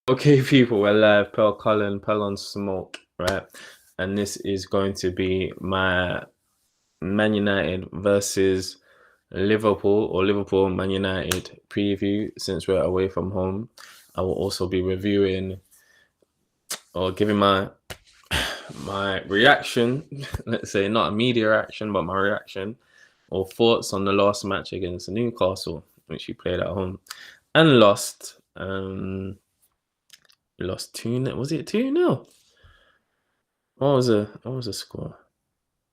Okay, people, we're live. Pearl Cullen, Pearl on Smoke, right? And this is going to be my Man United versus Liverpool or Liverpool Man United preview since we're away from home. I will also be reviewing or giving my reaction, let's say not a media reaction, but my reaction or thoughts on the last match against Newcastle, which we played at home and lost. We lost 2-0. Was it 2-0? What was the score?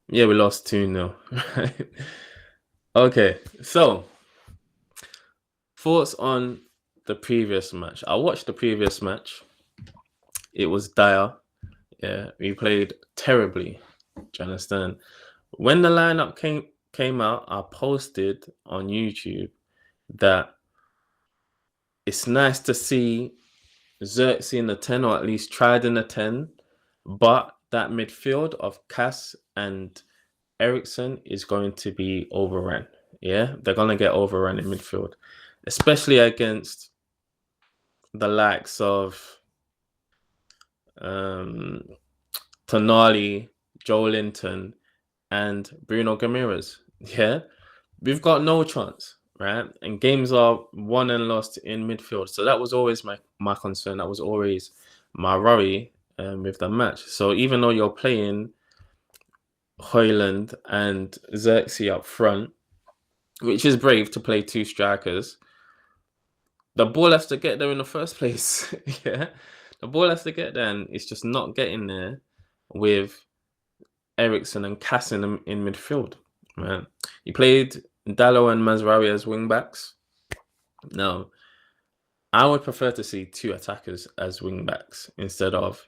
Yeah, we lost 2-0. Right. Okay, so thoughts on the previous match. I watched the previous match. It was dire. Yeah, we played terribly. Do you understand? When the lineup came out, I posted on YouTube that it's nice to see Xerxes in the 10, or at least tried in the 10, but that midfield of Cass and Ericsson is going to be overrun. Yeah, they're going to get overrun in midfield, especially against the likes of Tonali, Joe Linton, and Bruno Ramirez. Yeah, we've got no chance, right? And games are won and lost in midfield. So that was always my concern. That was always my worry with the match. So even though you're playing Højlund and Xerxes up front, which is brave to play two strikers, the ball has to get there in the first place. Yeah, the ball has to get there, and it's just not getting there with Ericsson and Cass in midfield. Right? He played Dallo and Mazraoui as wing backs. Now, I would prefer to see two attackers as wing backs instead of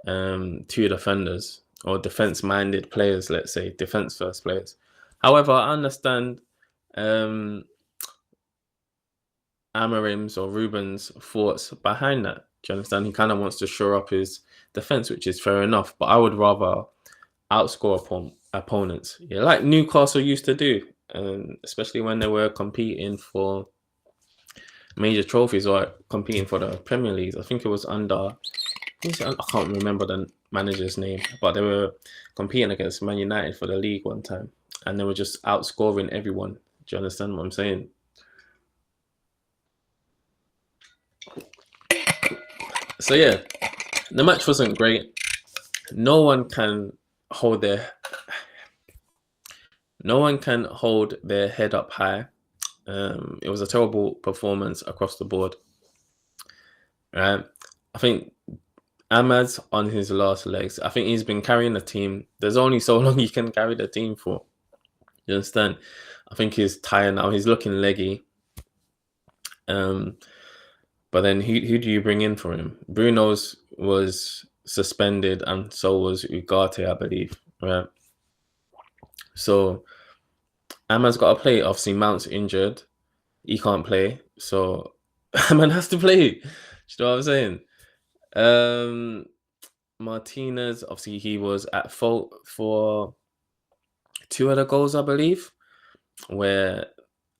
two defenders or defense-minded players. Let's say defense-first players. However, I understand Amorims or Ruben's thoughts behind that. Do you understand? He kind of wants to shore up his defense, which is fair enough. But I would rather outscore opponents, yeah, like Newcastle used to do, especially when they were competing for major trophies or competing for the Premier League. I think it was under, I can't remember the manager's name, but they were competing against Man United for the league one time, and they were just outscoring everyone. Do you understand what I'm saying? So yeah, the match wasn't great. No one can hold their head up high. It was a terrible performance across the board. Right? I think Ahmad's on his last legs. I think he's been carrying the team. There's only so long you can carry the team for. You understand? I think he's tired now. He's looking leggy. But then who do you bring in for him? Bruno's was suspended, and so was Ugarte, I believe. Right? So Ahmad's got to play. Obviously, Mount's injured. He can't play. So Ahmad has to play. Do you know what I'm saying? Martinez, obviously, he was at fault for two of the goals, I believe, where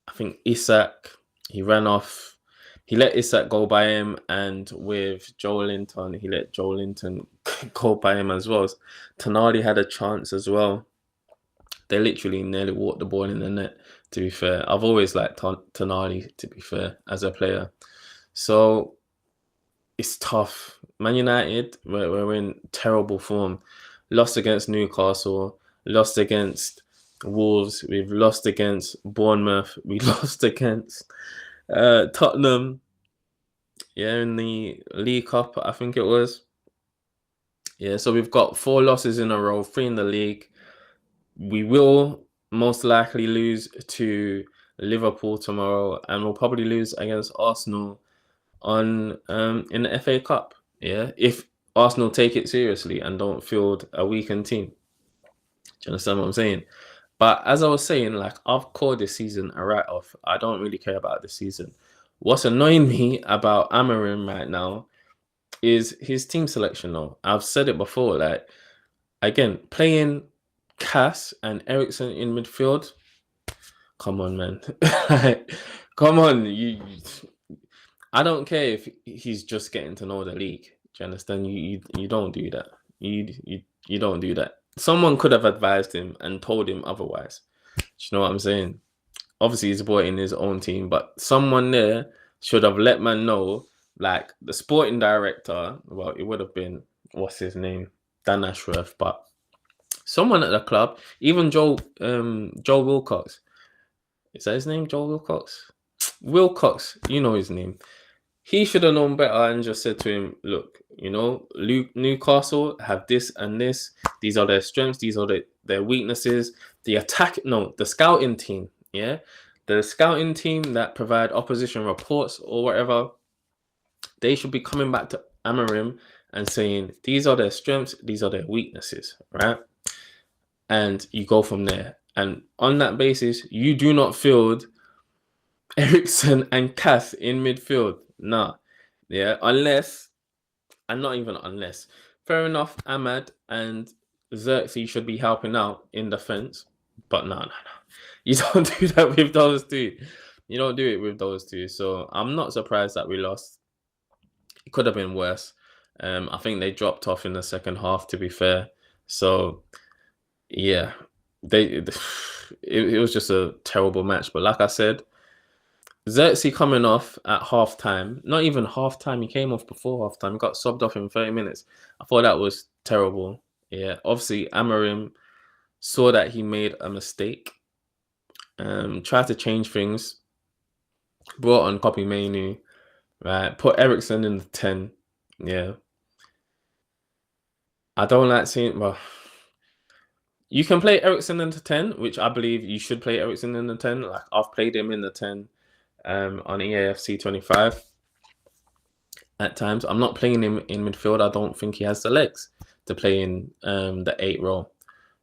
I think Isak, he ran off. He let Isak go by him, and with Joe Linton, he let Joe Linton go by him as well. Tonali had a chance as well. They literally nearly walked the ball in the net, to be fair. I've always liked Tonali, to be fair, as a player. So it's tough. Man United, we're in terrible form. Lost against Newcastle, lost against Wolves, we've lost against Bournemouth, we lost against Tottenham, yeah, in the League Cup, I think it was. Yeah, so we've got 4 losses in a row, 3 in the league. We will most likely lose to Liverpool tomorrow, and we'll probably lose against Arsenal on in the FA Cup. Yeah, if Arsenal take it seriously and don't field a weakened team. Do you understand what I'm saying? But as I was saying, like, I've called this season a write-off. I don't really care about this season. What's annoying me about Amorim right now is his team selection, though. I've said it before, like, again, playing Cass and Ericsson in midfield. Come on, man. Come on. I don't care if he's just getting to know the league. Do you understand? You don't do that. You don't do that. Someone could have advised him and told him otherwise. Do you know what I'm saying? Obviously, he's a boy in his own team, but someone there should have let man know, like the sporting director. Well, it would have been, what's his name, Dan Ashworth, but someone at the club, even Joe Wilcox. Is that his name, Joe Wilcox? Wilcox, you know his name. He should have known better and just said to him, look, Newcastle have this and this. These are their strengths. These are their weaknesses. The scouting team, yeah? The scouting team that provide opposition reports or whatever, they should be coming back to Amorim and saying, these are their strengths, these are their weaknesses, right? And you go from there. And on that basis, you do not field Eriksen and Cass in midfield. Nah. Yeah. Unless, and not even unless. Fair enough, Ahmad and Xerxes should be helping out in defense. But no. You don't do that with those two. You don't do it with those two. So I'm not surprised that we lost. It could have been worse. I think they dropped off in the second half, to be fair. So yeah, it was just a terrible match. But like I said, Xerxes coming off at half time, not even half time, he came off before half time, he got subbed off in 30 minutes. I thought that was terrible. Yeah, obviously Amorim saw that he made a mistake, tried to change things, brought on Kobbie Mainoo, right? Put Eriksen in the 10. Yeah. I don't like seeing, well, you can play Eriksen in the 10, which I believe you should play Eriksen in the 10. Like I've played him in the 10 on EAFC 25 at times. I'm not playing him in midfield. I don't think he has the legs to play in the 8 role,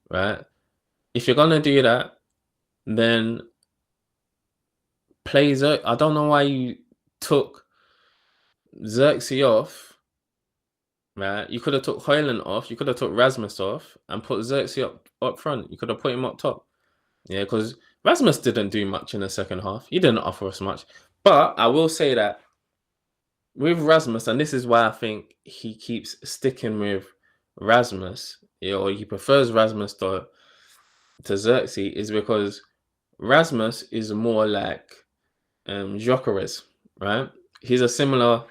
right? If you're going to do that, then play Xerxes. I don't know why you took Xerxes off, right? You could have took Højlund off. You could have took Rasmus off and put Xerxes up front. You could have put him up top. Yeah, because Rasmus didn't do much in the second half. He didn't offer us much. But I will say that with Rasmus, and this is why I think he keeps sticking with Rasmus, or he prefers Rasmus to Xerxes, is because Rasmus is more like Gyökeres, right? He's a similar,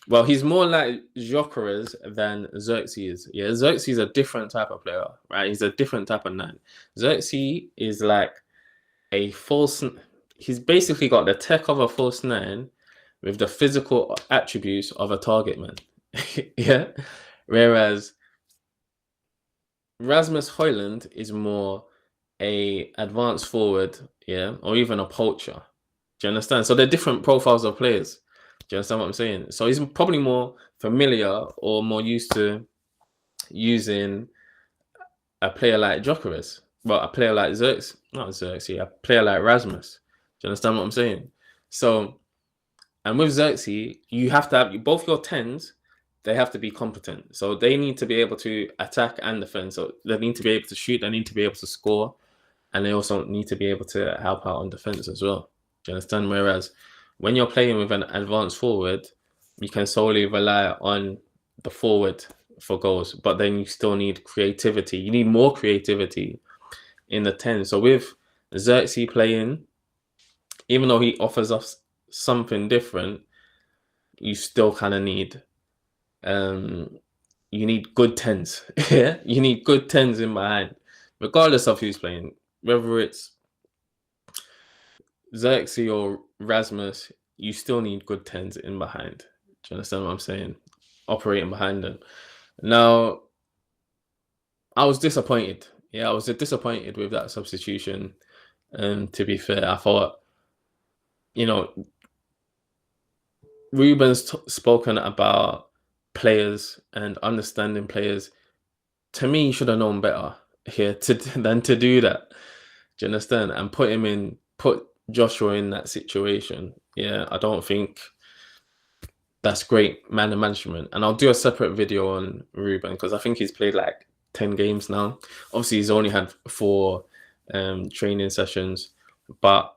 well, he's more like Gyökeres than Xerxes is. Yeah, Xerxes is a different type of player, right? He's a different type of 9. Xerxes is like a false, he's basically got the tech of a false 9 with the physical attributes of a target man. Yeah. Whereas Rasmus Højlund is more a advanced forward, yeah, or even a poacher. Do you understand? So they're different profiles of players. Do you understand what I'm saying? So he's probably more familiar or more used to using a player like Gyökeres. Well, a player like Xerxes, not Xerxes, a player like Rasmus. Do you understand what I'm saying? So, and with Xerxes, you have to have both your 10s, they have to be competent. So they need to be able to attack and defend. So they need to be able to shoot, they need to be able to score, and they also need to be able to help out on defense as well. Do you understand? Whereas when you're playing with an advanced forward, you can solely rely on the forward for goals, but then you still need creativity. You need more creativity in the 10. So with Xerxes playing, even though he offers us something different, you still kind of need you need good 10s. Yeah, you need good 10s in behind, regardless of who's playing, whether it's Xerxes or Rasmus. You still need good 10s in behind. Do you understand what I'm saying? Operating behind them. Now, I was disappointed. Yeah, I was disappointed with that substitution. To be fair, I thought, Ruben's spoken about players and understanding players. To me, he should have known better here than to do that. Do you understand? And put Joshua in that situation. Yeah, I don't think that's great man management. And I'll do a separate video on Ruben because I think he's played like 10 games now. Obviously, he's only had 4 training sessions, but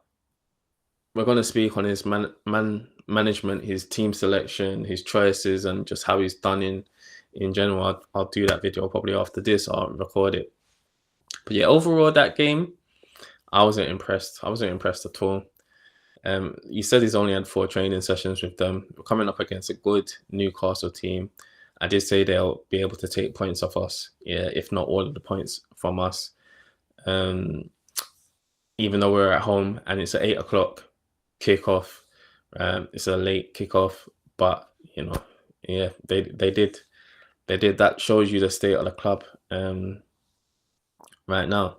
we're gonna speak on his management, his team selection, his choices, and just how he's done in general. I'll do that video probably after this. I'll record it. But yeah, overall that game, I wasn't impressed. I wasn't impressed at all. You said he's only had 4 training sessions with them. We're coming up against a good Newcastle team. I did say they'll be able to take points off us, yeah, if not all of the points from us. Um, Even though we're at home and it's an 8 o'clock kickoff, it's a late kickoff, but yeah, they did that. Shows you the state of the club right now.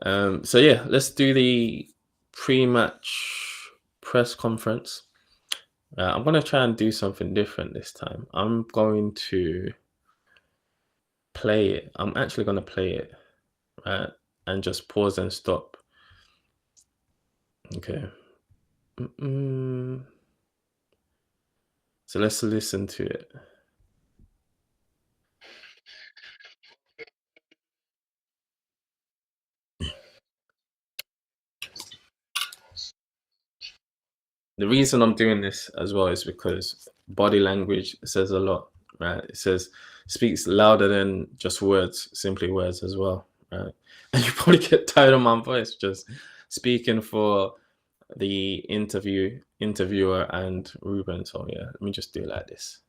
So yeah, let's do the pre-match press conference. I'm gonna try and do something different this time. I'm going to play it. I'm actually gonna play it, right, and just pause and stop. Okay. So let's listen to it. The reason I'm doing this as well is because body language says a lot, right? It says speaks louder than just words, simply words as well, right? And you probably get tired of my voice just speaking for the interviewer and Ruben. So yeah, let me just do it like this.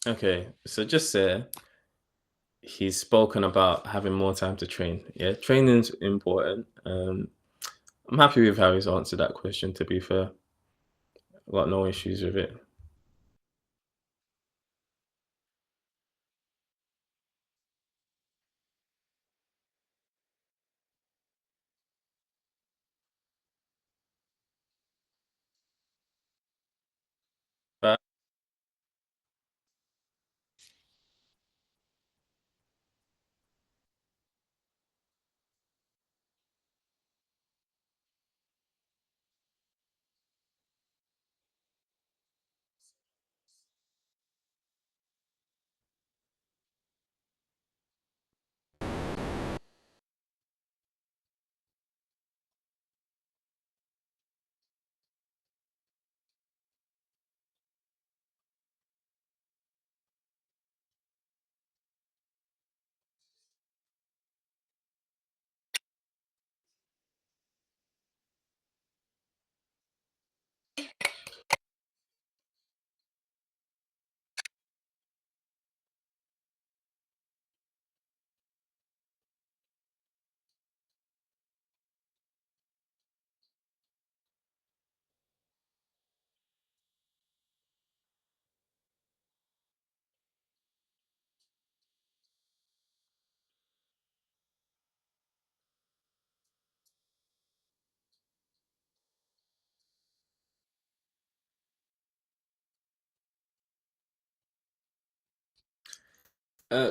Okay, so just say he's spoken about having more time to train. Yeah, training's important. I'm happy with how he's answered that question. To be fair, I've got no issues with it. But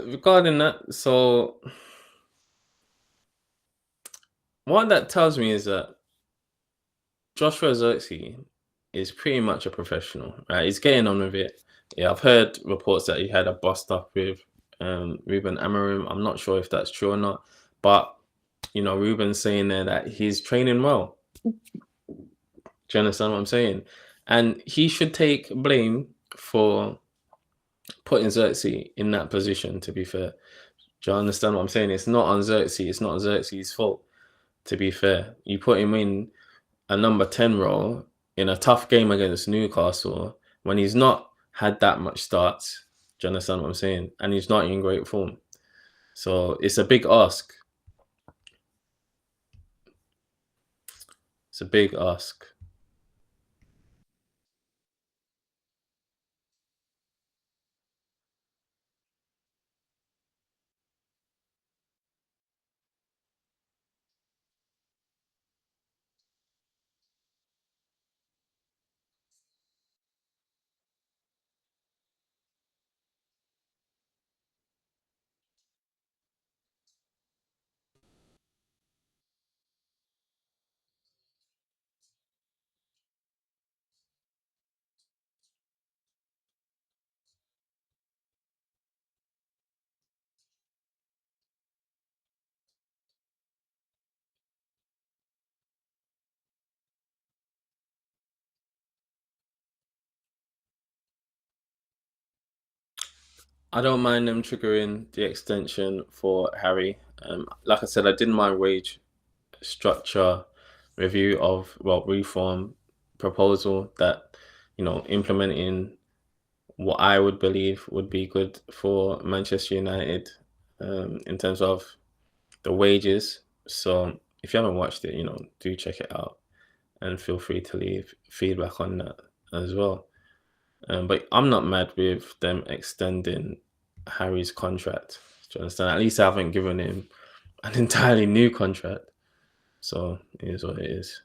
regarding that, so what that tells me is that Joshua Xerxes is pretty much a professional, right? He's getting on with it. Yeah, I've heard reports that he had a bust up with Ruben Amorim. I'm not sure if that's true or not, but Ruben's saying there that he's training well. Do you understand what I'm saying? And he should take blame for putting Xerxes in that position. To be fair, do you understand what I'm saying? It's not on Xerxes. It's not Xerxes' fault. To be fair, you put him in a number 10 role in a tough game against Newcastle when he's not had that much starts. Do you understand what I'm saying? And he's not in great form. So it's a big ask. It's a big ask. I don't mind them triggering the extension for Harry. Like I said, I did my wage structure review of reform proposal that implementing what I would believe would be good for Manchester United in terms of the wages. So if you haven't watched it, do check it out and feel free to leave feedback on that as well. But I'm not mad with them extending Harry's contract. Do you understand? At least I haven't given him an entirely new contract. So it is what it is.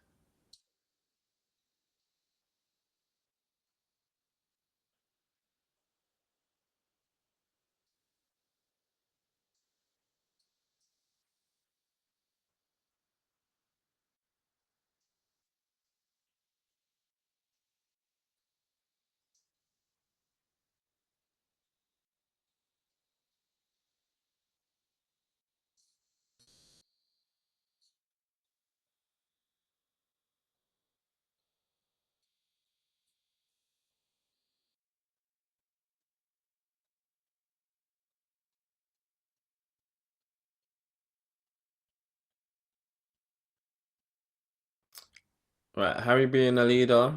Right, Harry being a leader,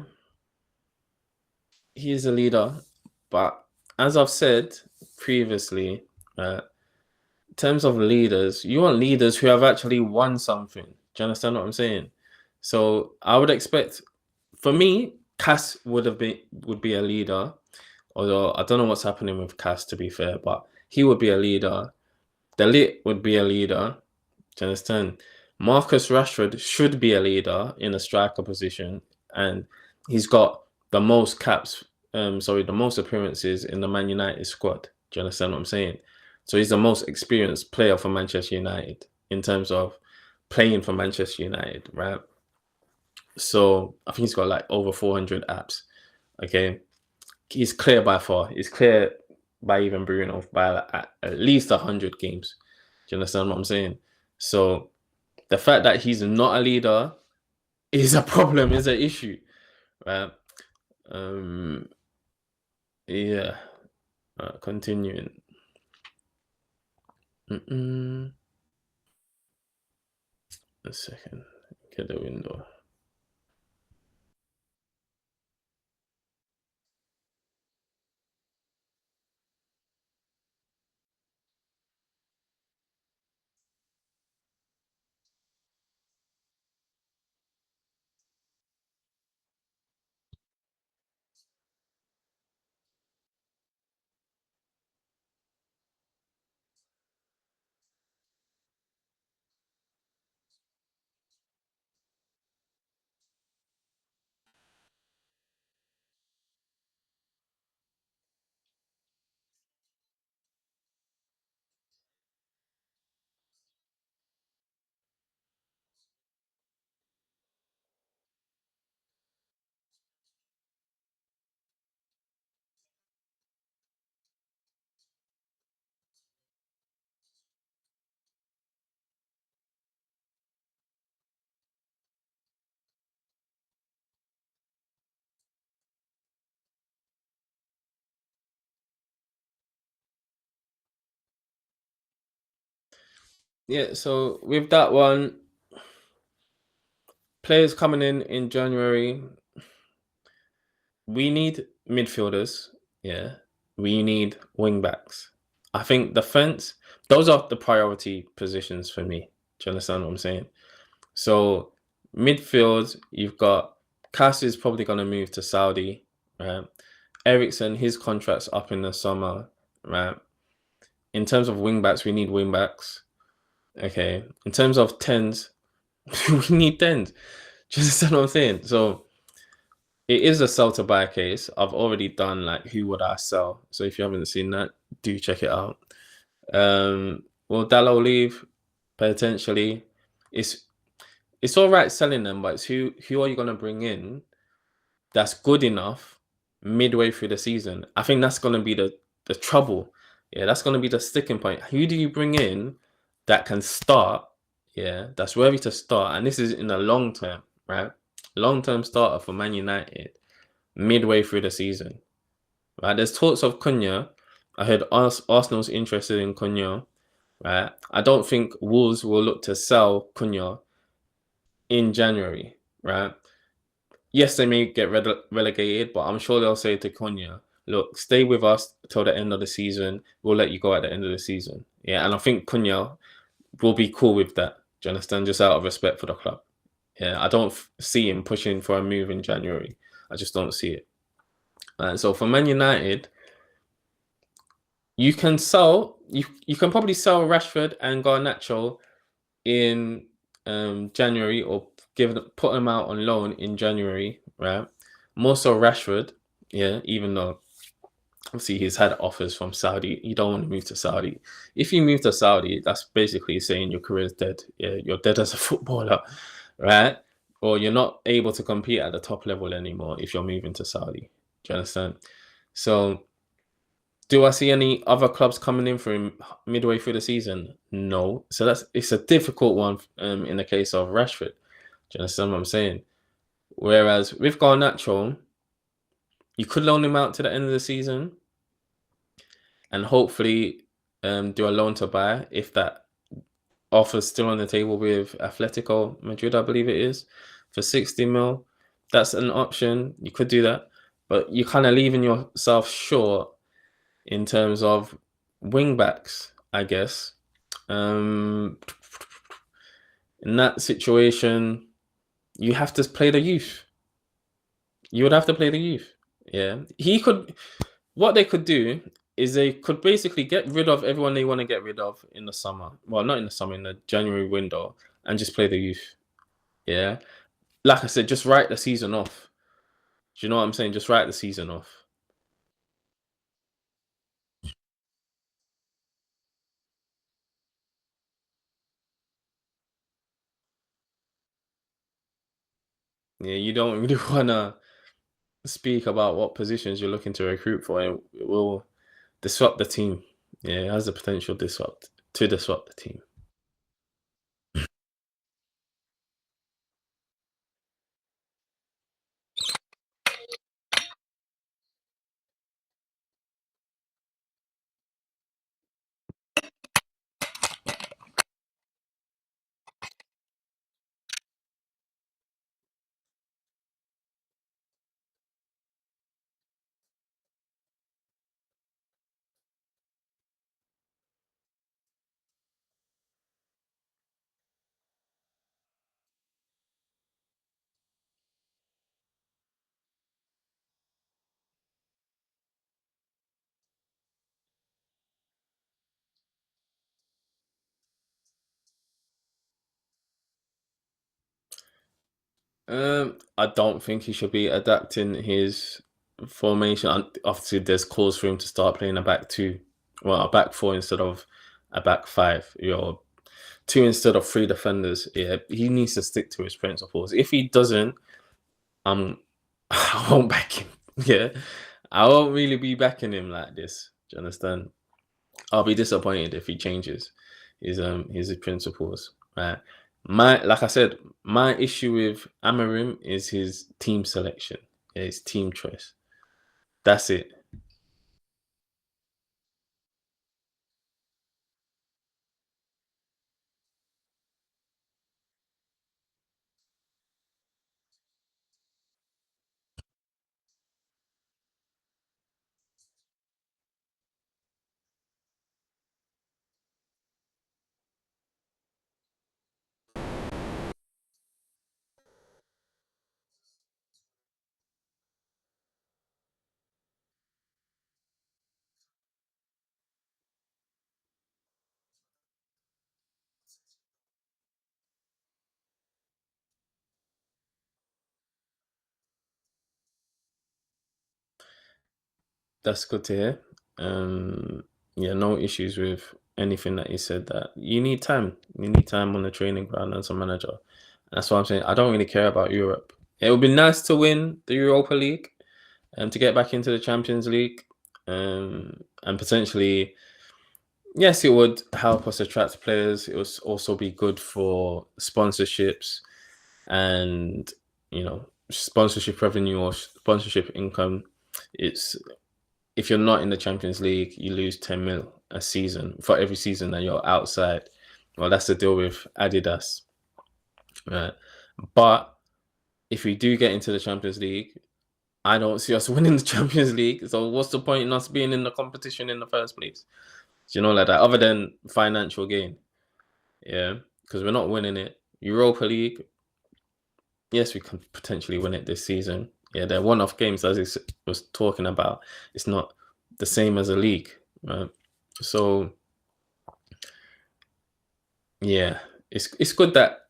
he is a leader, but as I've said previously, in terms of leaders, you want leaders who have actually won something. Do you understand what I'm saying? So I would expect, for me, Cass would be a leader. Although I don't know what's happening with Cass, to be fair, but he would be a leader. Lit would be a leader. Do you understand? Marcus Rashford should be a leader in a striker position, and he's got the most caps. The most appearances in the Man United squad. Do you understand what I'm saying? So he's the most experienced player for Manchester United in terms of playing for Manchester United, right? So I think he's got like over 400 apps. Okay, he's clear by far. He's clear by even Bruno by like at least 100 games. Do you understand what I'm saying? So the fact that he's not a leader is a problem, is an issue, right? Um, yeah. Continuing. A second. Get the window. Yeah, so with that one, players coming in January, we need midfielders. Yeah, we need wing backs. I think defense, those are the priority positions for me. Do you understand what I'm saying? So midfield, you've got Cass is probably going to move to Saudi, right? Ericsson, his contract's up in the summer, right? In terms of wing backs, we need wing backs. Okay. In terms of tens, we need tens. Do you understand what I'm saying? So it is a sell to buy case. I've already done like who would I sell. So if you haven't seen that, do check it out. Will Dallo leave? Potentially. It's it's all right selling them, but it's who are you gonna bring in that's good enough midway through the season? I think that's gonna be the trouble. Yeah, that's gonna be the sticking point. Who do you bring in that can start? Yeah, that's worthy to start, and this is in the long term, right? Long term starter for Man United midway through the season. Right, there's talks of Cunha, I heard Arsenal's interested in Cunha, right? I don't think Wolves will look to sell Cunha in January, right? Yes, they may get relegated, but I'm sure they'll say to Cunha, look, stay with us till the end of the season. We'll let you go at the end of the season. Yeah, and I think Cunha will be cool with that. Do you understand? Just out of respect for the club. Yeah, I don't see him pushing for a move in January. I just don't see it. And so for Man United, you can probably sell Rashford and Garnacho in January, or put them out on loan in January, right? More so Rashford, yeah, even though obviously he's had offers from Saudi. You don't want to move to Saudi. If you move to Saudi, that's basically saying your career is dead. Yeah, you're dead as a footballer, right? Or you're not able to compete at the top level anymore if you're moving to Saudi. Do you understand? So, do I see any other clubs coming in for him midway through the season? No. So it's a difficult one in the case of Rashford. Do you understand what I'm saying? Whereas with Garnacho, you could loan him out to the end of the season and hopefully do a loan to buy if that offer's still on the table with Atletico Madrid, I believe it is, for 60 mil. That's an option. You could do that, but you're kind of leaving yourself short in terms of wing backs, I guess. In that situation, you have to play the youth. You would have to play the youth. Yeah. What they could do is they could basically get rid of everyone they want to get rid of in the summer. Well, not in the summer, in the January window, and just play the youth. Yeah. Like I said, just write the season off. Do you know what I'm saying? Just write the season off. Yeah, you don't really want to speak about what positions you're looking to recruit for. It will disrupt the team. Yeah, it has the potential to disrupt the team. I don't think he should be adapting his formation. Obviously, there's calls for him to start playing a back two, well, a back four instead of a back five. Two instead of three defenders. Yeah, he needs to stick to his principles. If he doesn't, I'm I won't back him. Yeah, I won't really be backing him like this. Do you understand? I'll be disappointed if he changes his principles. Right. Like I said, my issue with Amarim is his team selection, his team choice. That's it. That's good to hear. Um, yeah, no issues with anything that you said. That you need time. You need time on the training ground as a manager. That's what I'm saying. I don't really care about Europe. It would be nice to win the Europa League and to get back into the Champions League, and potentially, yes, it would help us attract players. It would also be good for sponsorships and sponsorship revenue or sponsorship income. It's if you're not in the Champions League, you lose 10 mil a season for every season that you're outside. Well, that's the deal with Adidas, right? But if we do get into the Champions League, I don't see us winning the Champions League. So what's the point in us being in the competition in the first place? Do you know, like that, other than financial gain? Yeah, because we're not winning it. Europa League, yes, we can potentially win it this season. Yeah, they're one-off games, as I was talking about. It's not the same as a league, right? So yeah, it's good that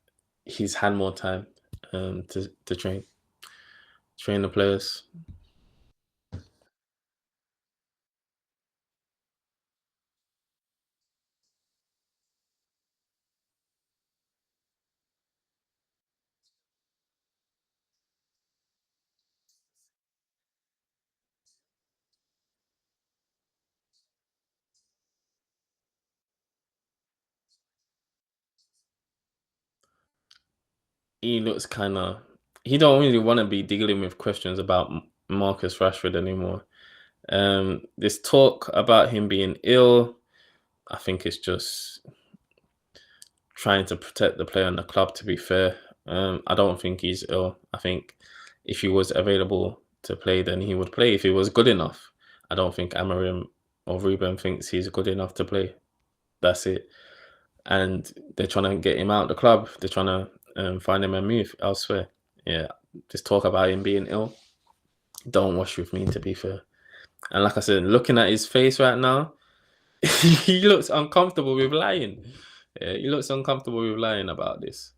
he's had more time to train the players. He looks kind of he don't really want to be dealing with questions about Marcus Rashford anymore. This talk about him being ill, I think it's just trying to protect the player and the club. To be fair, I don't think he's ill. I think if he was available to play, then he would play. If he was good enough, I don't think Amorim or Ruben thinks he's good enough to play. That's it. And they're trying to get him out of the club. They're trying to find him a move elsewhere. Yeah, just talk about him being ill. Don't wash with me, to be fair. And like I said, looking at his face right now, he looks uncomfortable with lying. Yeah, he looks uncomfortable with lying about this.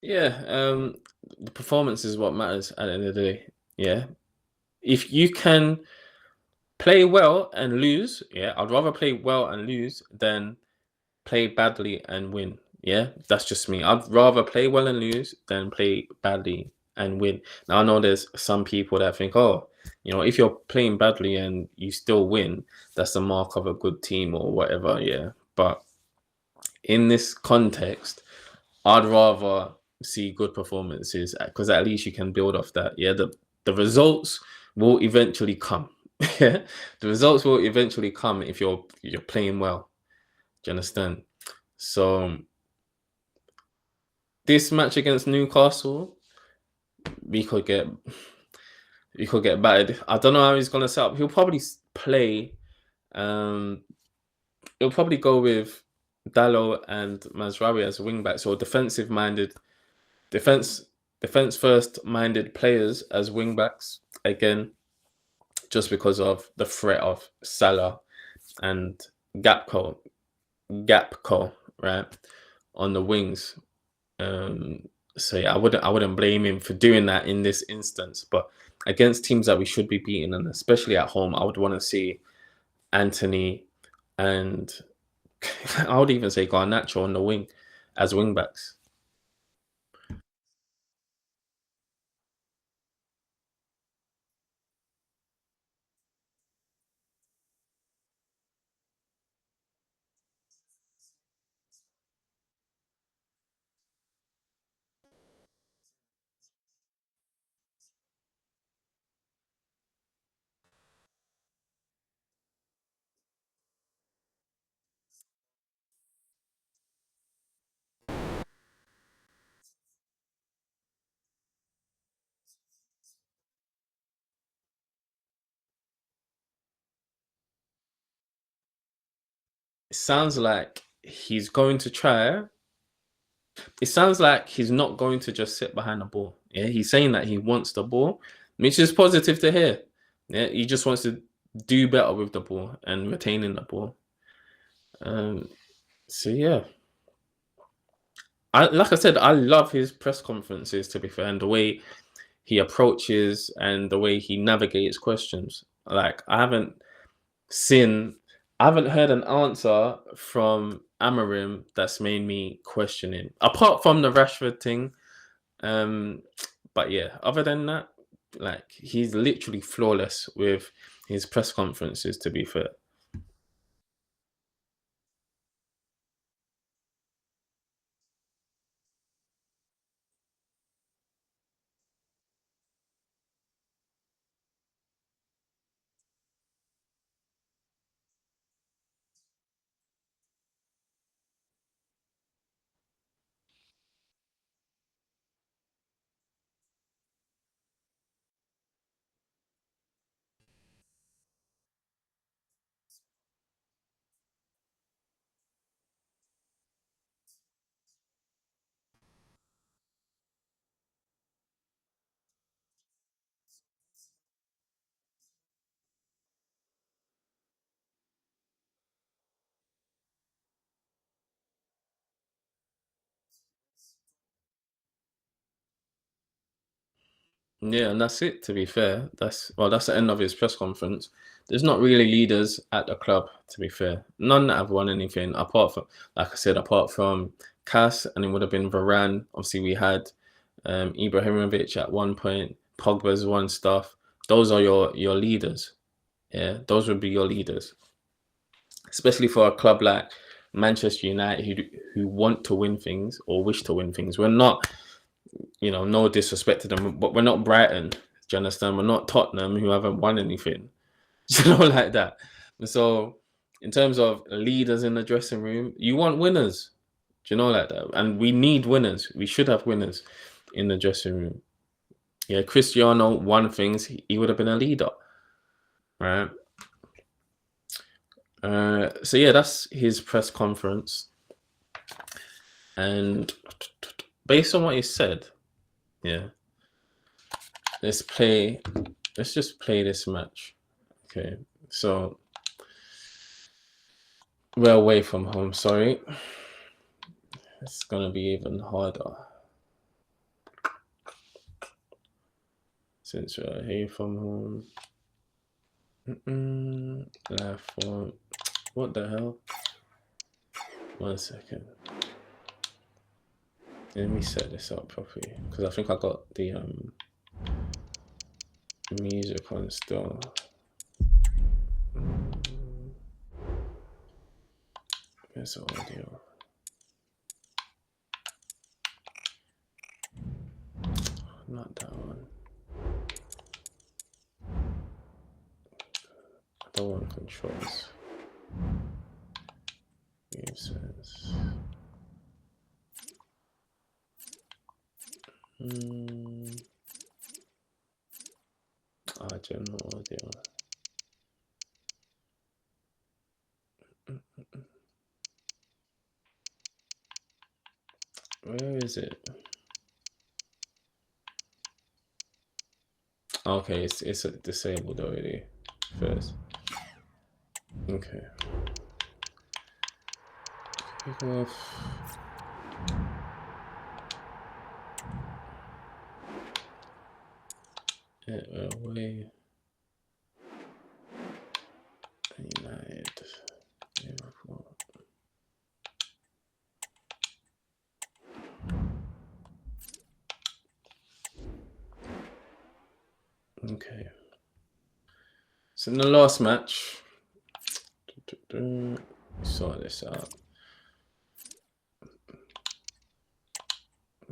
Yeah, the performance is what matters at the end of the day. Yeah, if you can play well and lose, yeah, I'd rather play well and lose than play badly and win. Yeah, that's just me. I'd rather play well and lose than play badly and win. Now I know there's some people that think, oh, if you're playing badly and you still win, that's the mark of a good team or whatever. Yeah, but in this context, I'd rather see good performances because at least you can build off that. Yeah, the results will eventually come. Yeah, the results will eventually come if you're playing well. Do you understand? So this match against Newcastle, we could get we could get battered. I don't know how he's gonna set up. He'll probably play. Um, he'll probably go with Dallo and Mazraoui as wing backs or defense defense first minded players as wing backs again, just because of the threat of Salah and Gapco, Gapco, right, on the wings. So yeah, I wouldn't blame him for doing that in this instance, but against teams that we should be beating, and especially at home, I would want to see Anthony and I would even say Garnacho on the wing as wing backs. It sounds like he's going to try. It sounds like he's not going to just sit behind the ball. Yeah, he's saying that he wants the ball, which is positive to hear. Yeah, he just wants to do better with the ball and retaining the ball. Um, so yeah, like I said, I love his press conferences. To be fair, and the way he approaches and the way he navigates questions. Like seen, I haven't heard an answer from Amorim that's made me question him, apart from the Rashford thing. Um, but yeah, other than that, like he's literally flawless with his press conferences. To be fair, yeah, and that's it. To be fair, that's the end of his press conference. There's not really leaders at the club. To be fair, none that have won anything apart from, like I said, apart from Cass, and it would have been Varane. Obviously, we had Ibrahimovic at one point. Pogba's won stuff. Those are your leaders. Yeah, those would be your leaders, especially for a club like Manchester United who want to win things or wish to win things. We're not, no disrespect to them, but we're not Brighton. Do you understand? We're not Tottenham who haven't won anything. Like that. So, in terms of leaders in the dressing room, you want winners. Do you know like that? And we need winners. We should have winners in the dressing room. Yeah, Cristiano won things. He would have been a leader, right? So yeah, that's his press conference. And based on what he said, yeah, let's play. Let's just play this match. Okay, so we're away from home. Sorry, it's gonna be even harder since we're away from home. Left one. What the hell? 1 second. Let me set this up properly because I think I got the music on still. Where's the audio? Not that one. I don't want controls. Game sense. General audio. Where is it? Okay, it's disabled already. First. Okay. Kick off. away. United. Liverpool. Okay. So in the last match, sort this out.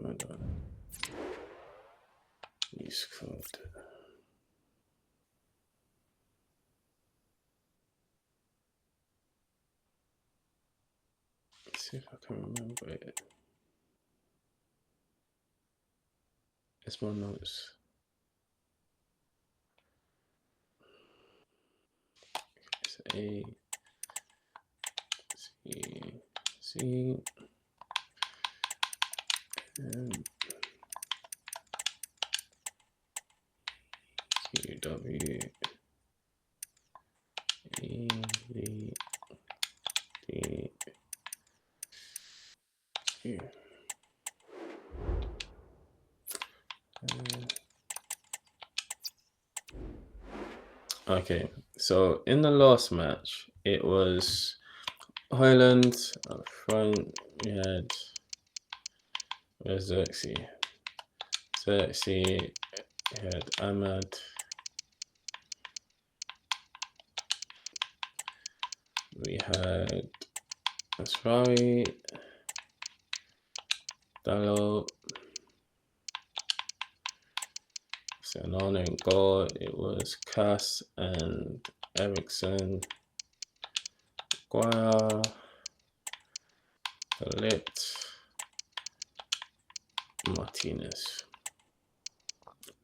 Hold on. Use code. Let's see if I can remember it. It's my notes. It's A C and Q W E V D Q. Okay, so in the last match, it was Highland up front. We had Xerxes. We had Ahmad. We had Asrari, Dallo, Sanana in goal. It was Cass and Ericsson, Guaya, Lit, Martinez.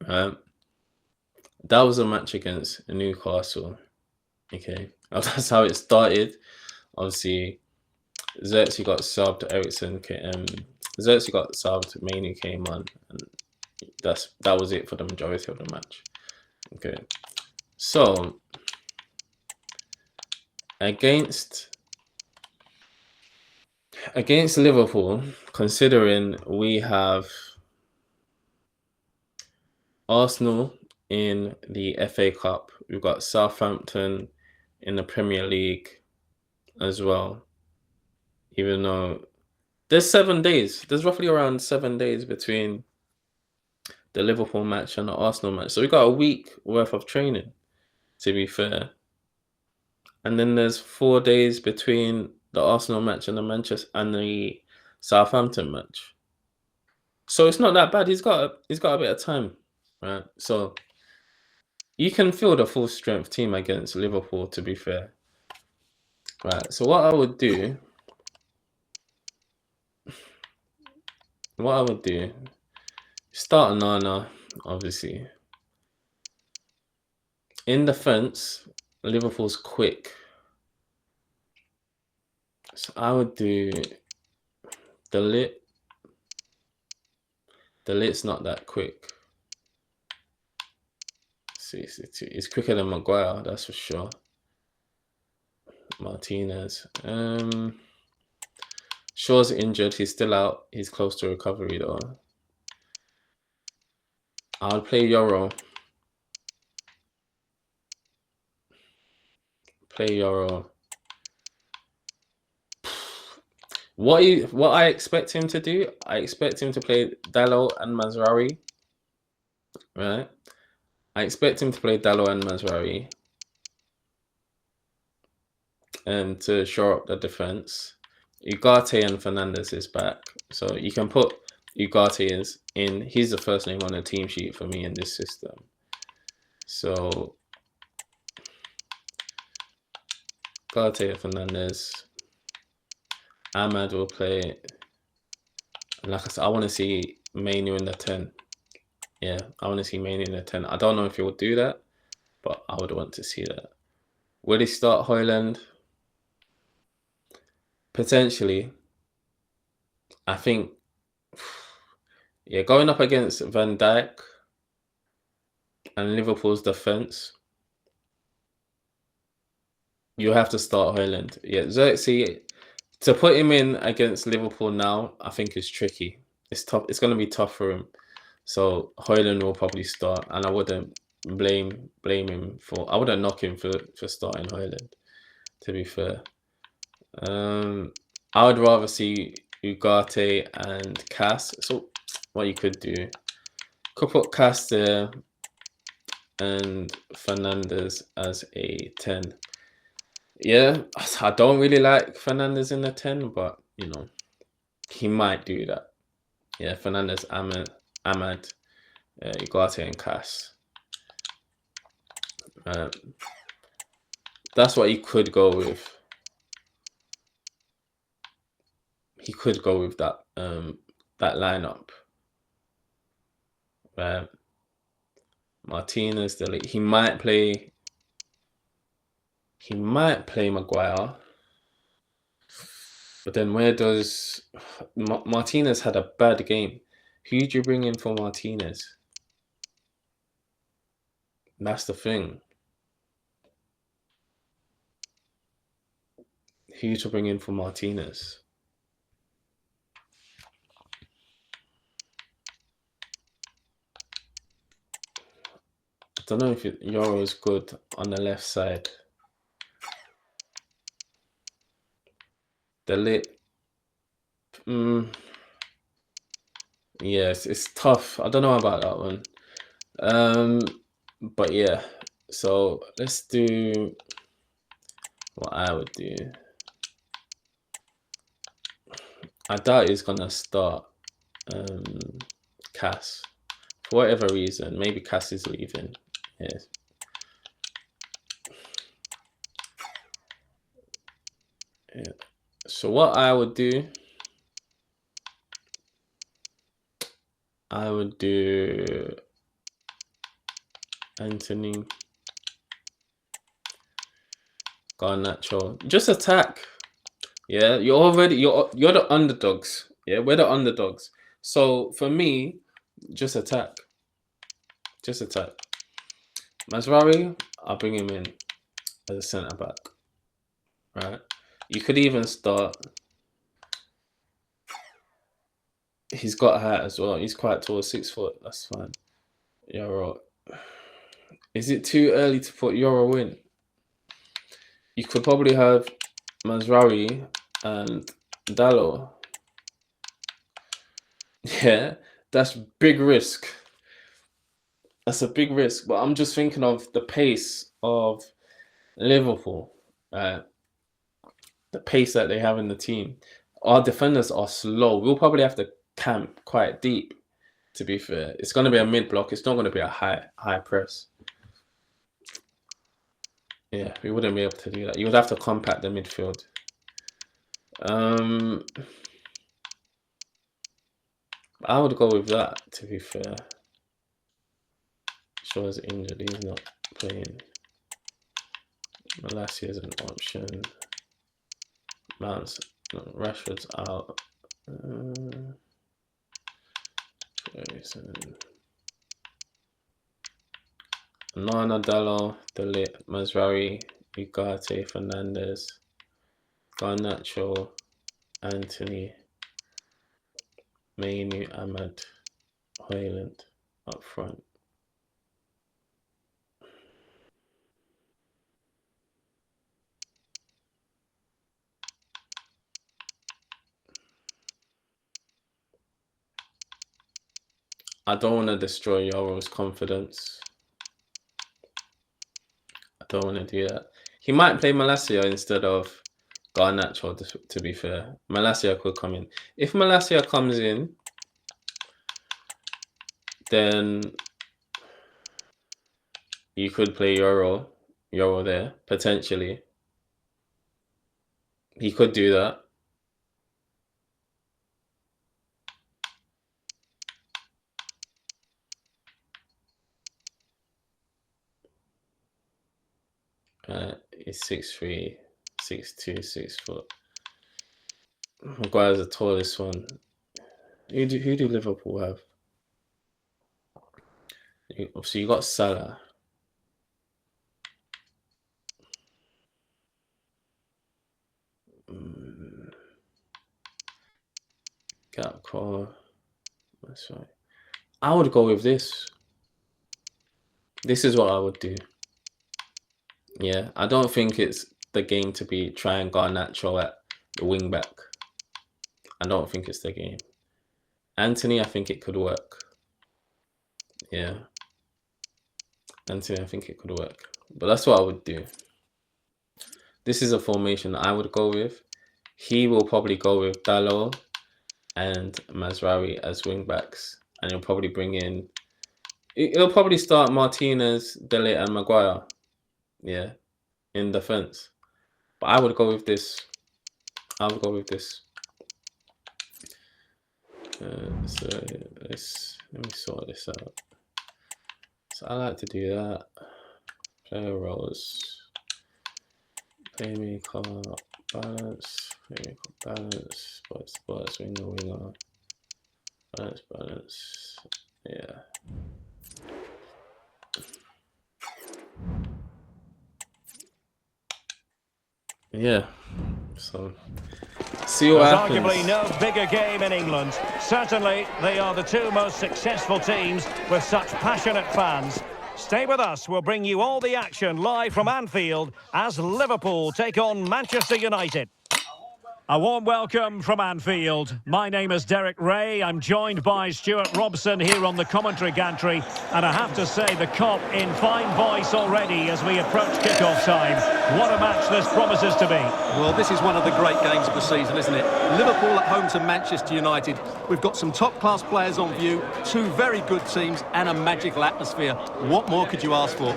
That was a match against Newcastle. Okay, that's how it started. Obviously, Xerxes got subbed, Ericsson Xerxes got subbed, Manu came on, and that was it for the majority of the match. Okay, so against Liverpool, considering we have Arsenal in the FA Cup, we've got Southampton in the Premier League as well. Even though there's roughly around 7 days between the Liverpool match and the Arsenal match. So we got a week worth of training, to be fair. And then there's 4 days between the Arsenal match and the Southampton match. So it's not that bad. He's got a bit of time, right? So you can field a full strength team against Liverpool, to be fair. Right. So what I would do, start Nana, obviously. In defense, Liverpool's quick. So I would do the Lit. The Lit's not that quick. It's quicker than Maguire, that's for sure. Martinez. Shaw's injured. He's still out. He's close to recovery, though. I'll play Euro. What I expect him to do, I expect him to play Dallo and Mazraoui, right? I expect him to play Dallo and Mazraoui and to shore up the defense. Ugarte and Fernandez is back, so you can put Ugarte in. He's the first name on the team sheet for me in this system. So Ugarte, Fernandez, Ahmad will play. And like I said, I want to see Manu in the 10. Yeah, I want to see Manu in the 10. I don't know if he will do that, but I would want to see that. Will he start Højlund? Potentially. I think, yeah, going up against Van Dijk and Liverpool's defense, you have to start Højlund. Yeah, Xerxes, to put him in against Liverpool now, I think is tricky. It's tough. It's going to be tough for him. So Højlund will probably start, and I wouldn't blame him for. I wouldn't knock him for starting Højlund. To be fair, I would rather see Ugarte and Cass. So what you could do, could put Cass there and Fernandes as a 10. Yeah, I don't really like Fernandes in the 10, but you know, he might do that. Yeah, Fernandes, Ahmad, Ugarte, and Cass. That's what he could go with. He could go with that that lineup. Martinez, he might play. He might play Maguire. But then where does Martinez had a bad game? Who do you bring in for Martinez? That's the thing. Who to bring in for Martinez? I don't know if Euro is good on the left side. The lit. Yes, it's tough. I don't know about that one. But yeah. So let's do what I would do. I doubt he's gonna start Cass for whatever reason. Maybe Cass is leaving. Yes. Yeah. So what I would do, Anthony, Garnacho. Just attack. Yeah, you're the underdogs. Yeah, we're the underdogs. So for me, just attack. Just attack. Mazraoui, I'll bring him in as a centre back. Right. You could even start. He's got a hat as well. He's quite tall, 6 foot. That's fine. Euro. Is it too early to put Euro in? You could probably have Mazraoui and Dallo. Yeah, that's big risk. That's a big risk. But I'm just thinking of the pace of Liverpool. The pace that they have in the team. Our defenders are slow. We'll probably have to camp quite deep, to be fair. It's going to be a mid-block. It's not going to be a high press. Yeah, we wouldn't be able to do that. You would have to compact the midfield. I would go with that, to be fair. Shaw's injured. He's not playing. Malacia is an option. Mount's, no, Rashford's out. Nana, Dallo, Delit, Mazraoui, Ugarte, Fernandes, Garnacho, Anthony, Mainu, Ahmad, Højlund up front. I don't want to destroy Yoro's confidence. I don't want to do that. He might play Malacia instead of Garnacho, to be fair. Malacia could come in. If Malacia comes in, then you could play Euro there, potentially. He could do that. He's 6'3", 6'2", 6 foot. Maguire's the tallest one. Who do Liverpool have? So you got Salah. Gakpo. That's right. I would go with this. This is what I would do. Yeah, I don't think it's the game to be try and Garnacho at the wing back. I don't think it's the game. Anthony, I think it could work. Yeah. Anthony, I think it could work. But that's what I would do. This is a formation I would go with. He will probably go with Dalot and Mazraoui as wing backs. And he'll probably bring in... He'll probably start Martinez, Dele and Maguire. Yeah. In defense. But I would go with this. I would go with this. So let me sort this out. So I like to do that. Player roles. Playmaker, balance. Playmaker, balance. Spots, winger. Balance. Yeah. Yeah. So see what happens. Arguably no bigger game in England. Certainly, they are the two most successful teams with such passionate fans. Stay with us. We'll bring you all the action live from Anfield as Liverpool take on Manchester United. A warm welcome from Anfield. My name is Derek Ray. I'm joined by Stuart Robson here on the commentary gantry. And I have to say, the Kop in fine voice already as we approach kick-off time. What a match this promises to be. Well, this is one of the great games of the season, isn't it? Liverpool at home to Manchester United. We've got some top-class players on view, two very good teams and a magical atmosphere. What more could you ask for?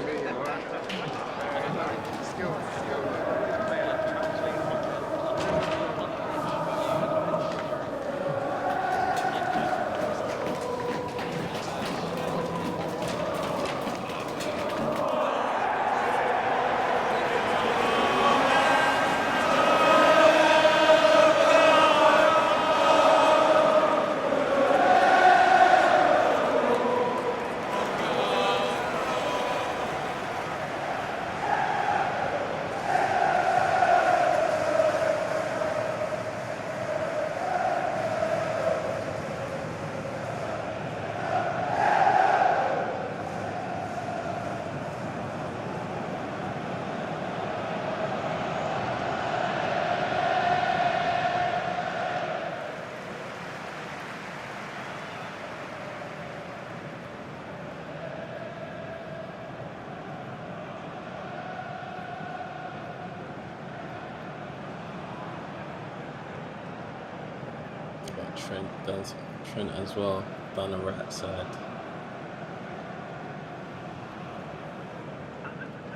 Trent as well down the right side.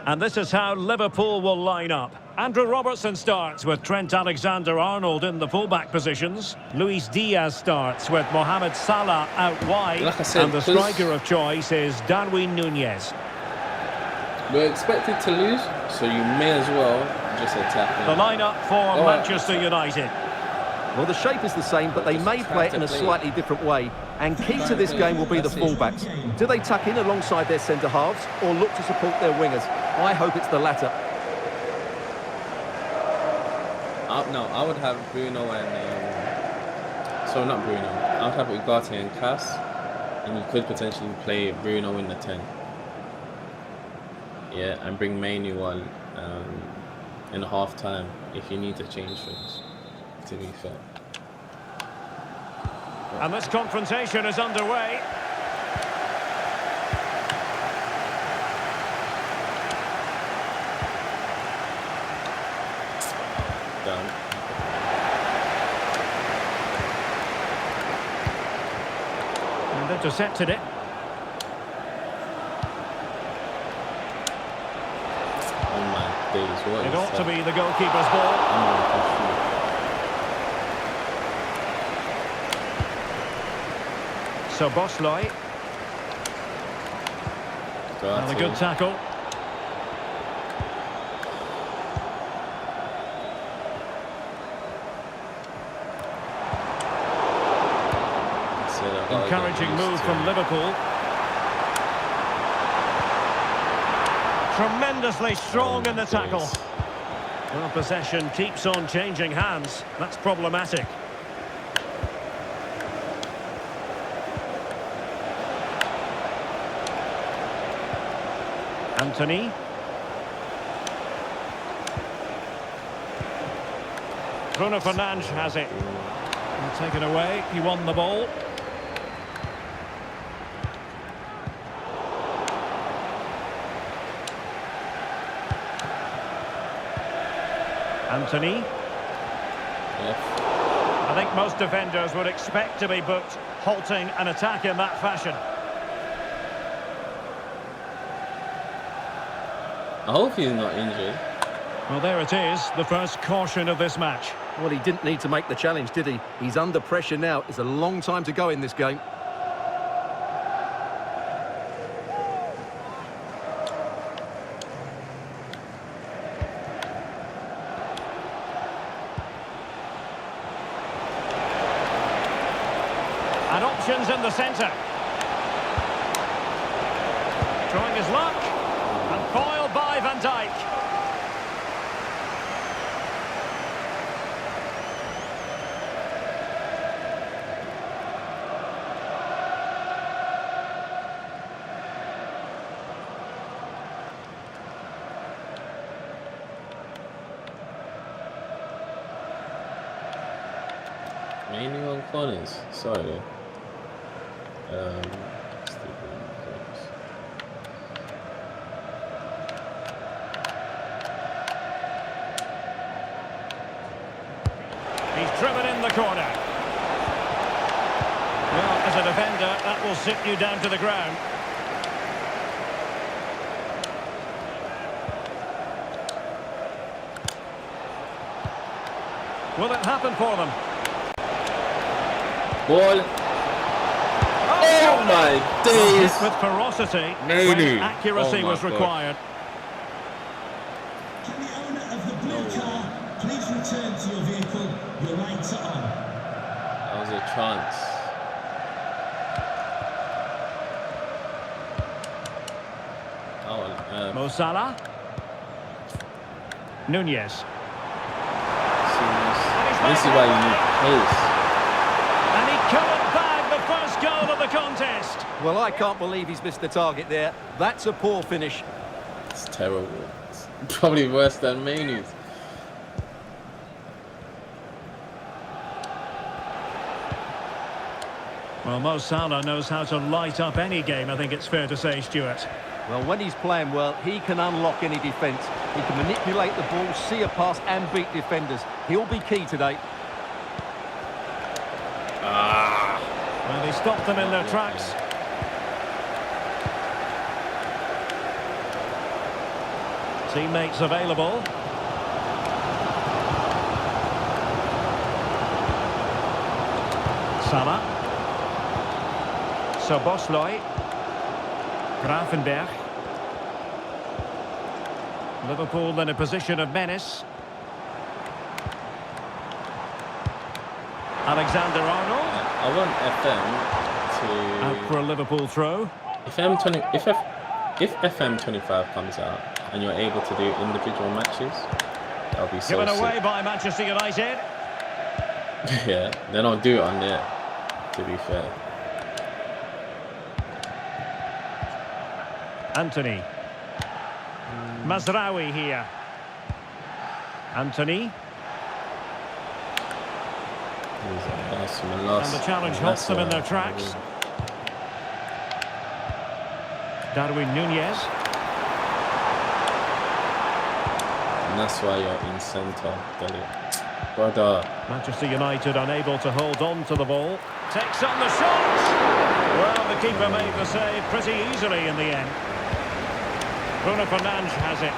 And this is how Liverpool will line up. Andrew Robertson starts with Trent Alexander-Arnold in the fullback positions. Luis Diaz starts with Mohamed Salah out wide. Like I said, and the striker of choice is Darwin Núñez. We're expected to lose, so you may as well just attack. The lineup for Manchester United. Well, the shape is the same, but they may play it in a slightly different way. And key to this game will be the fullbacks. Do they tuck in alongside their centre-halves or look to support their wingers? I hope it's the latter. No, I would have Bruno and... so not Bruno. I would have Ugarte and Cass. And you could potentially play Bruno in the 10. Yeah, and bring Mainu on in half-time if you need to change things. To be fair. And this confrontation is underway. Done. And intercepted it. Oh my days, what It is ought that? to be the goalkeeper's ball. So Bosley. And a good tackle. Encouraging move from Liverpool. Tremendously strong in the tackle. Well, possession keeps on changing hands. That's problematic. Anthony. Bruno Fernandes has it. And taken away. He won the ball. Anthony. Yes. I think most defenders would expect to be booked, halting an attack in that fashion. I hope he's not injured. Well, there it is, the first caution of this match. Well, he didn't need to make the challenge, did he? He's under pressure now. It's a long time to go in this game. And options in the centre. Trying his luck. And foiled by Van Dijk. Mainly on corners. Sorry. He's driven in the corner. Well, as a defender, that will sit you down to the ground. Will it happen for them? Ball. Oh my days! With ferocity, Maybe. when accuracy Oh my was God. required. Can the owner of the blue car please return to your vehicle? Your lights are on. That was a chance. Oh, Mo Salah. Nunez. this is why you need pace. And he couldn't bag the first goal of the contest. Well, I can't believe he's missed the target there. That's a poor finish. It's terrible. It's probably worse than Mainy's. Well, Mo Salah knows how to light up any game, I think it's fair to say, Stuart. Well, when he's playing well, he can unlock any defence. He can manipulate the ball, see a pass and beat defenders. He'll be key today. Well, he stopped them in their tracks. Teammates available. Salah. Szoboszlai. Gravenberch. Liverpool in a position of menace. Alexander-Arnold. I want FM Out to. for a Liverpool throw. If FM25 comes out and you're able to do individual matches, that'll be so Given sick. away by Manchester United. Yeah, then I'll do it on there. To be fair. Anthony. Mazraoui here. Anthony. And the challenge halts them in their tracks. Darwin Nunez. And that's why you're in centre, Delhi. Brother. Manchester United unable to hold on to the ball. Takes on the shot. Well, the keeper made the save pretty easily in the end. Bruno Fernandes has it.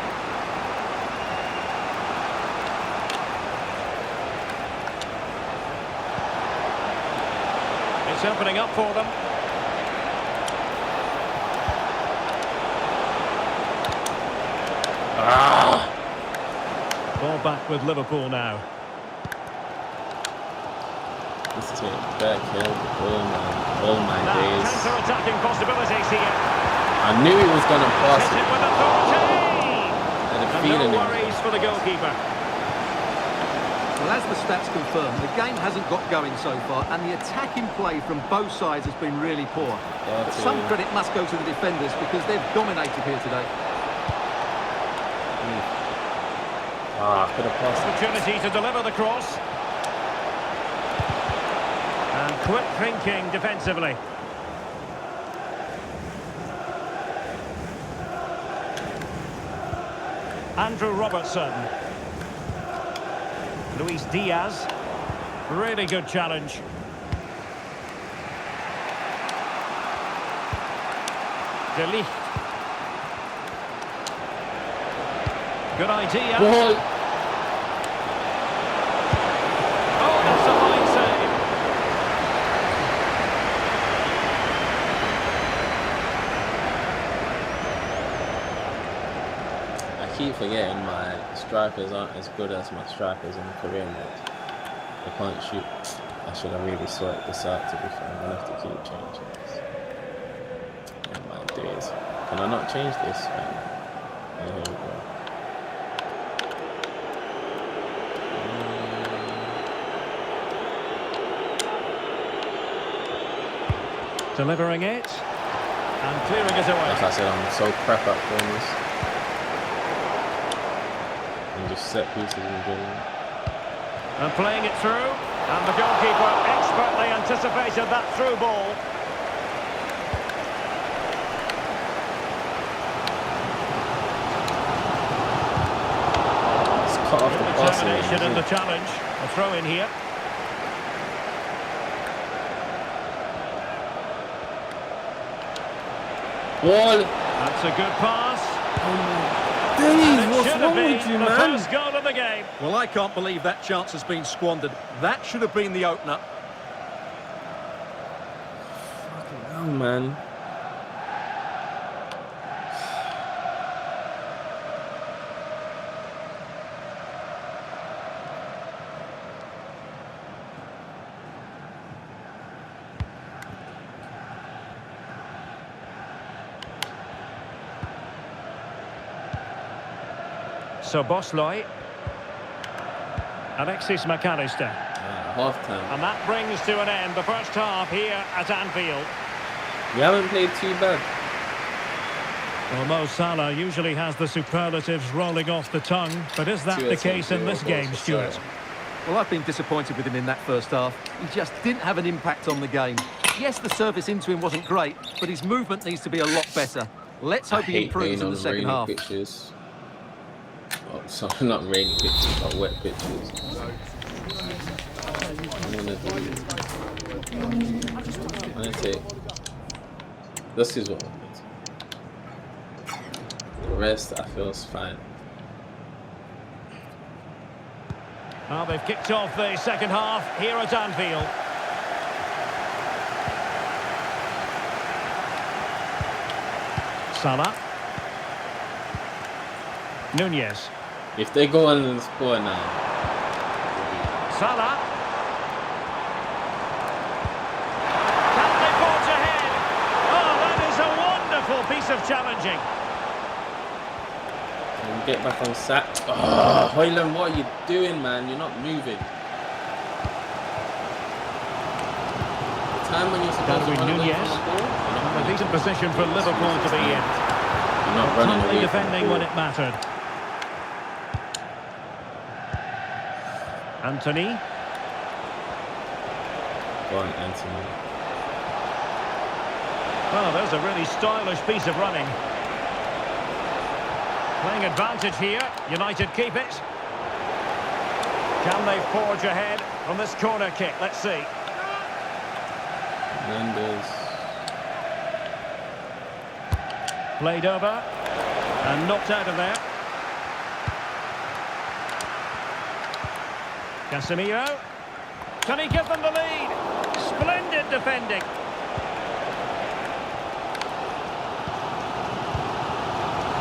It's opening up for them. Ball back with Liverpool now. This is it. Back here. Oh my Now, days. counter-attacking possibilities here. I knew he was going to pass Hit it. it with authority. I had a And feeling no it was worries for the goalkeeper. Well, as the stats confirm, the game hasn't got going so far, and the attacking play from both sides has been really poor. But some credit must go to the defenders because they've dominated here today. Ah, could have passed. Opportunity to deliver the cross. And quick thinking defensively. Andrew Robertson. Luis Diaz. Really good challenge. De Ligt. Good idea. Ball. Oh, that's a fine save. I keep forgetting my strikers aren't as good as my strikers in the career mode. They can't shoot. I should have really sorted this out, to be fair. I'm gonna have to keep changing this. Oh my days. Can I not change this? Man? Oh, here we go. Delivering it. And clearing it away. Like I said, I'm so crap at corners. And just set pieces and brilliant. And playing it through. And the goalkeeper expertly anticipated that through ball. It's cut off the passing lane, Determination in isn't the it? challenge. A throw in here. Wall! That's a good pass. Dave, And it what's should wrong have with been you, the man? first goal of the game. Well, I can't believe that chance has been squandered. That should have been the opener. Oh, man. So Bosloy. Alexis McAllister. Half time. And that brings to an end the first half here at Anfield. We haven't played too bad. Well, Mo Salah usually has the superlatives rolling off the tongue, but is that the case in this game, Stuart? Well, I've been disappointed with him in that first half. He just didn't have an impact on the game. Yes, the service into him wasn't great, but his movement needs to be a lot better. Let's hope he improves in the second half. Pitches. Oh, sorry, not rainy pitches, but wet pitches. I'm gonna take. This is what I want. The rest, I feel, is fine. Well, they've kicked off the second half here at Anfield. Salah. Nunez. If they go on and score now, Salah. Can they forge ahead? Oh, that is a wonderful piece of challenging. and get back on sack. Oh, Hoyland, what are you doing, man? You're not moving. The time when you're supposed to run away from the ball, A decent position for Liverpool to be in. you're not running Tightly away defending from when the it ball. mattered. Anthony. Go on, Anthony. Well, there's a really stylish piece of running. Playing advantage here. United keep it. Can they forge ahead from this corner kick? Let's see. Mendes. Played over. And knocked out of there. Casemiro. Can he give them the lead? Splendid defending.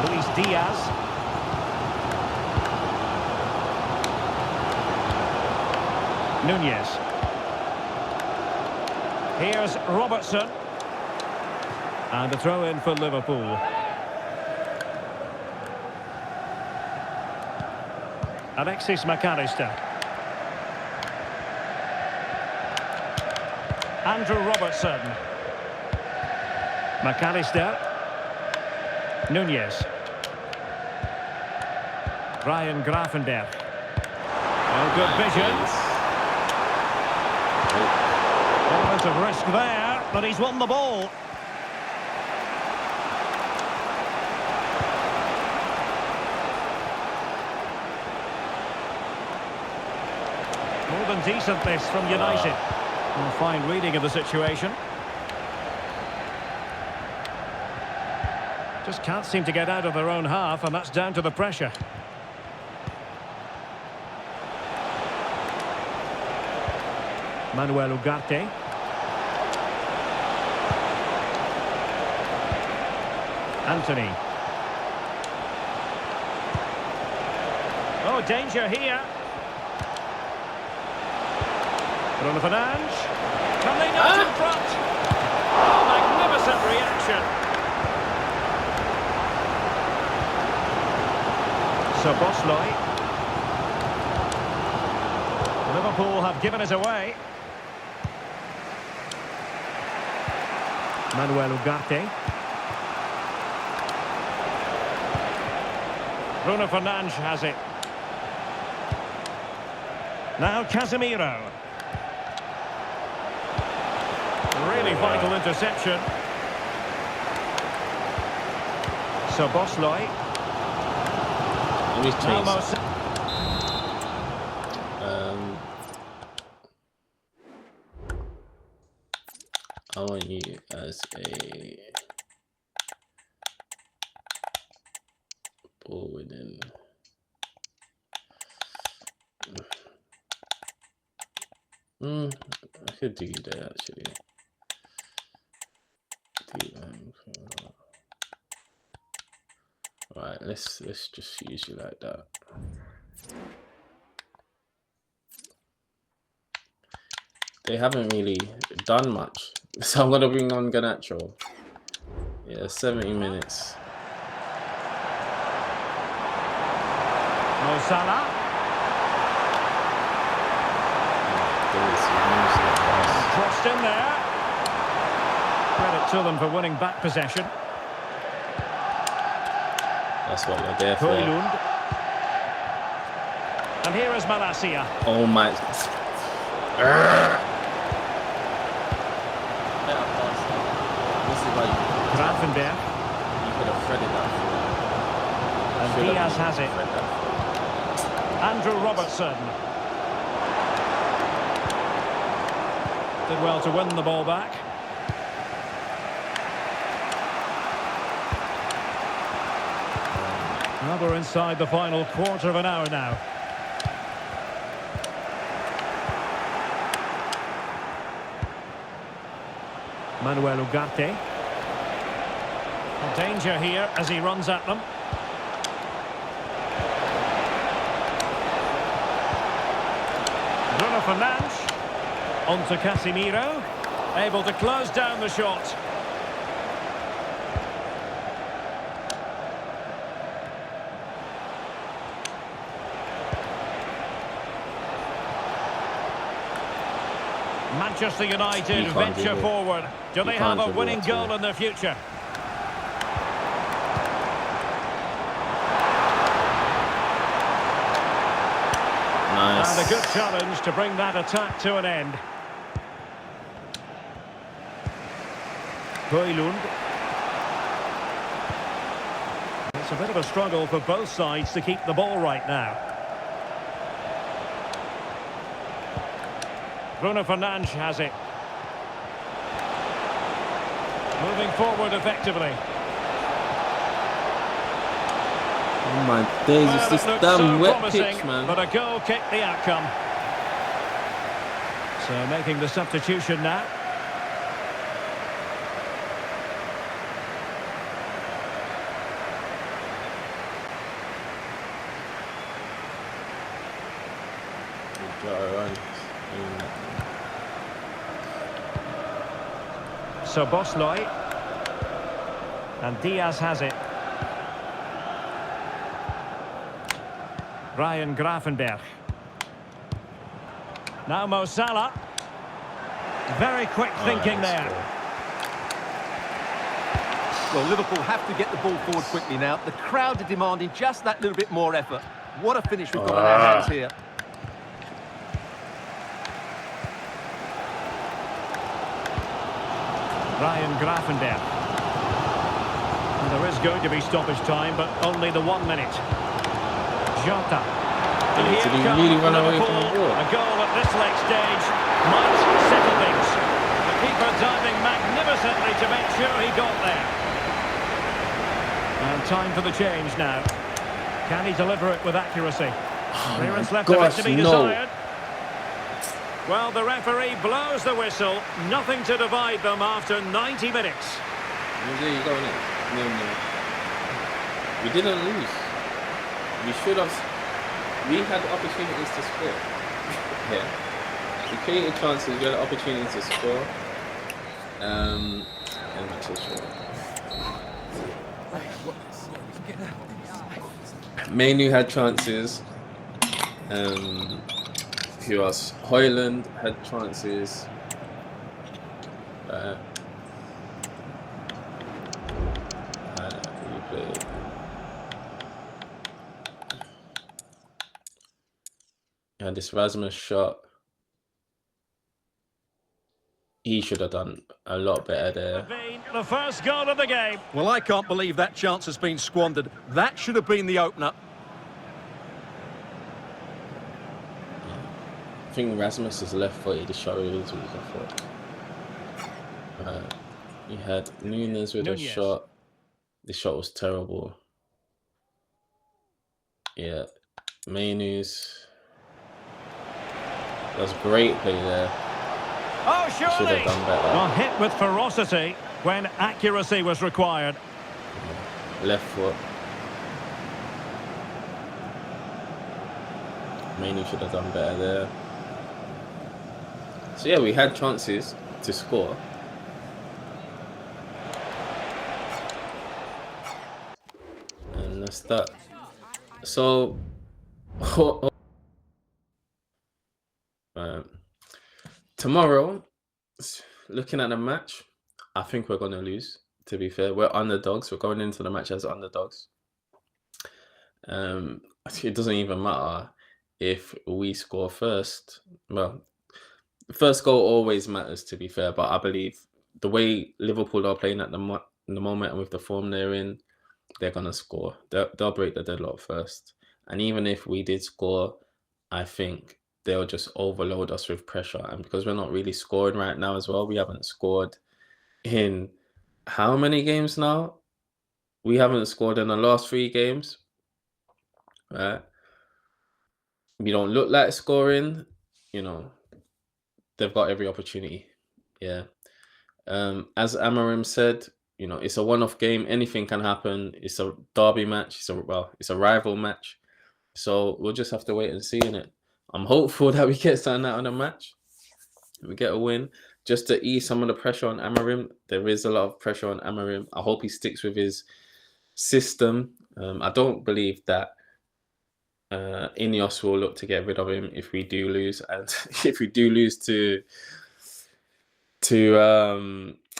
Luis Diaz. Nunez. Here's Robertson. And a throw in for Liverpool. Alexis McAllister. Andrew Robertson. McAllister. Nunez. Ryan Gravenberch. Oh, good vision. Element of risk there, but he's won the ball. More than decent this from United. A fine reading of the situation. Just can't seem to get out of their own half, and that's down to the pressure. Manuel Ugarte. Anthony. Oh, danger here. Bruno Fernandes. Can they not in front? Oh, magnificent reaction. So Bosley. Liverpool have given it away. Manuel Ugarte. Bruno Fernandes has it. Now Casemiro. Really vital interception. So Bosley. Let me change. I want you as a ball within. I could do that actually. Right, let's just use you like that. They haven't really done much, so I'm gonna bring on Garnacho. Yeah, 70 minutes. Mo Salah. Crossed in there. Credit to them for winning back possession. That's what they're there for. Højlund. And here is Malacia. Oh my. Gravenberch. You could have threaded that. And Diaz has it. Andrew Robertson. Did well to win the ball back. Well, we're inside the final quarter of an hour now. Manuel Ugarte. Danger here as he runs at them. Bruno Fernandes. On to Casemiro. Able to close down the shot. Manchester United venture forward. Do they have a winning goal in their future? Nice. And a good challenge to bring that attack to an end. Højlund. It's a bit of a struggle for both sides to keep the ball right now. Bruno Fernandes has it. Moving forward effectively. Oh my days, it's this damn wet pitch, man. But a goal kicked the outcome. So making the substitution now. So Bosley. And Diaz has it. Ryan Gravenberch. Now Mo Salah. Very quick thinking there. Well, Liverpool have to get the ball forward quickly now. The crowd are demanding just that little bit more effort. What a finish we've got on our hands here. Ryan Gravenberg. And there is going to be stoppage time, but only the 1 minute. Jota. And Did he here really comes run away Liverpool. from the ball? A goal at this late stage might settle things. The keeper diving magnificently to make sure he got there. And time for the change now. Can he deliver it with accuracy? Clearance left a bit to be desired. Well, the referee blows the whistle. Nothing to divide them after 90 minutes. There you go, innit? No. We didn't lose. We should have. We had opportunities to score. Yeah. We created chances, we had opportunities to score. I'm not too sure. Mainu had chances. Who else? Hoyland had chances. And this Rasmus shot, he should have done a lot better there. The first goal of the game. Well, I can't believe that chance has been squandered. That should have been the opener. I think Rasmus is left-footed. The shot really is weak, I thought. You had Nunes with a shot. The shot was terrible. Yeah, Mainu's. That was great play there. Oh, surely! Should have done better. Well, hit with ferocity when accuracy was required. Left foot. Mainu should have done better there. So yeah, we had chances to score. And that's that. So tomorrow, looking at the match, I think we're gonna lose. To be fair, we're underdogs. We're going into the match as underdogs. It doesn't even matter if we score first. Well, first goal always matters, to be fair, but I believe the way Liverpool are playing at the moment and with the form they're in, they're gonna score. They'll break the deadlock first. And even if we did score, I think they'll just overload us with pressure. And because we're not really scoring right now as well, we haven't scored in how many games now? We haven't scored in the last 3 games, right? We don't look like scoring, they've got every opportunity. Yeah. As Amorims said, it's a one-off game. Anything can happen. It's a derby match. It's a rival match. So we'll just have to wait and see in it. I'm hopeful that we get something out of the match. We get a win just to ease some of the pressure on Amorim. There is a lot of pressure on Amorim. I hope he sticks with his system. I don't believe that Ineos will look to get rid of him if we do lose, and if we do lose to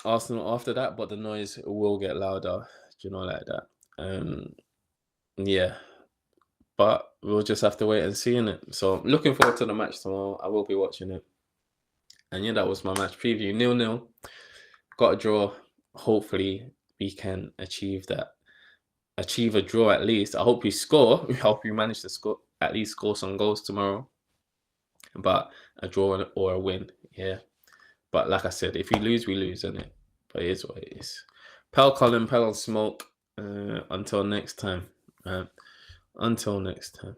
Arsenal after that. But the noise will get louder, like that. Yeah. But we'll just have to wait and see in it. So looking forward to the match tomorrow. I will be watching it. And yeah, that was my match preview. 0-0. Got a draw. Hopefully we can achieve that. Achieve a draw at least. I hope we score. I hope we manage to score, at least score some goals tomorrow. But a draw or a win, yeah. But like I said, if we lose, isn't it? But it is what it is. Pal Colin, Pal on Smoke. Until next time. Until next time.